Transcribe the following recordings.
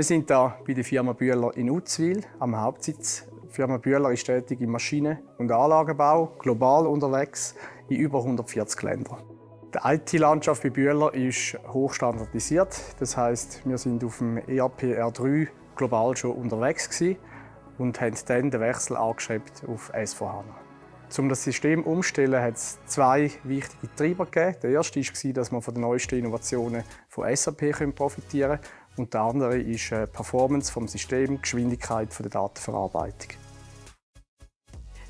Wir sind hier bei der Firma Bühler in Uzwil am Hauptsitz. Die Firma Bühler ist tätig im Maschinen- und Anlagenbau, global unterwegs in über 140 Ländern. Die IT-Landschaft bei Bühler ist hochstandardisiert. Das heisst, wir sind auf dem ERP R3 global schon unterwegs gewesen und haben dann den Wechsel angeschrieben auf S/4HANA. Um das System umzustellen, hat es zwei wichtige Treiber gegeben. Der erste war, dass wir von den neuesten Innovationen von SAP profitieren können. Und der andere ist die Performance des Systems, die Geschwindigkeit der Datenverarbeitung.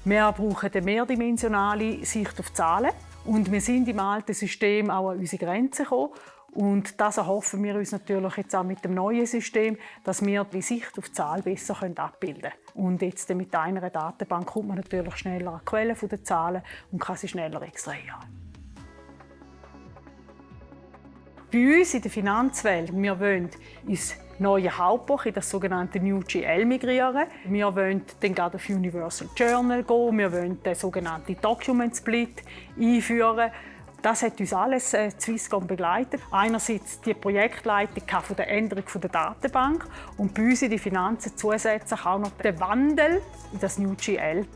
Wir brauchen eine mehrdimensionale Sicht auf Zahlen. Und wir sind im alten System auch an unsere Grenzen gekommen. Und das erhoffen wir uns natürlich jetzt auch mit dem neuen System, dass wir die Sicht auf die Zahl besser abbilden können. Und jetzt mit einer Datenbank kommt man natürlich schneller an die Quellen der Zahlen und kann sie schneller extrahieren. Bei uns in der Finanzwelt, wir wollen ins neue Hauptbuch, in das sogenannte New GL migrieren. Wir wollen dann gerade auf Universal Journal gehen. Wir wollen den sogenannten Document Split einführen. Das hat uns alles Swisscom begleitet. Einerseits die Projektleitung von der Änderung der Datenbank und bei uns in die Finanzen zusätzlich auch noch den Wandel in das New GL.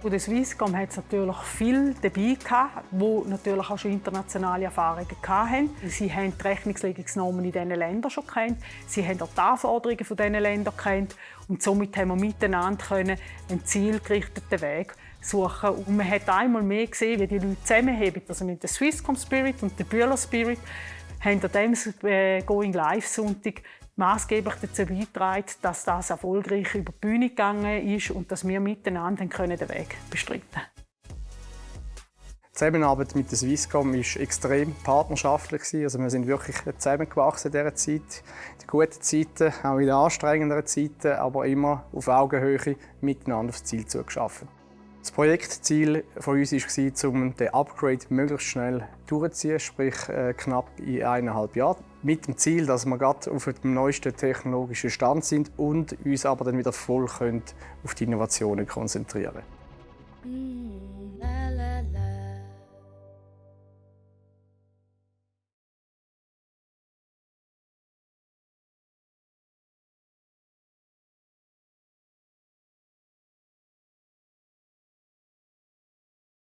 Bei der Swisscom hat es natürlich viel dabei gehabt, die natürlich auch schon internationale Erfahrungen hatten. Sie haben die Rechnungslegungsnormen in diesen Ländern schon kennt. Sie haben auch die Anforderungen von diesen Ländern kennt. Und somit haben wir miteinander einen zielgerichteten Weg suchen. Und man hat einmal mehr gesehen, wie die Leute zusammenheben. Also mit dem Swisscom Spirit und dem Bühler Spirit haben an diesem Going Live Sonntag maßgeblich dazu beigetragen, dass das erfolgreich über die Bühne gegangen ist und dass wir miteinander den Weg bestreiten können. Die Zusammenarbeit mit der Swisscom war extrem partnerschaftlich. Also wir sind wirklich zusammengewachsen in dieser Zeit. Die guten Zeiten, auch in den anstrengenderen Zeiten, aber immer auf Augenhöhe miteinander aufs Ziel zugearbeitet. Das Projektziel von uns war, um den Upgrade möglichst schnell durchzuziehen, sprich knapp in 1,5 Jahren. Mit dem Ziel, dass wir gerade auf dem neuesten technologischen Stand sind und uns aber dann wieder voll auf die Innovationen konzentrieren können.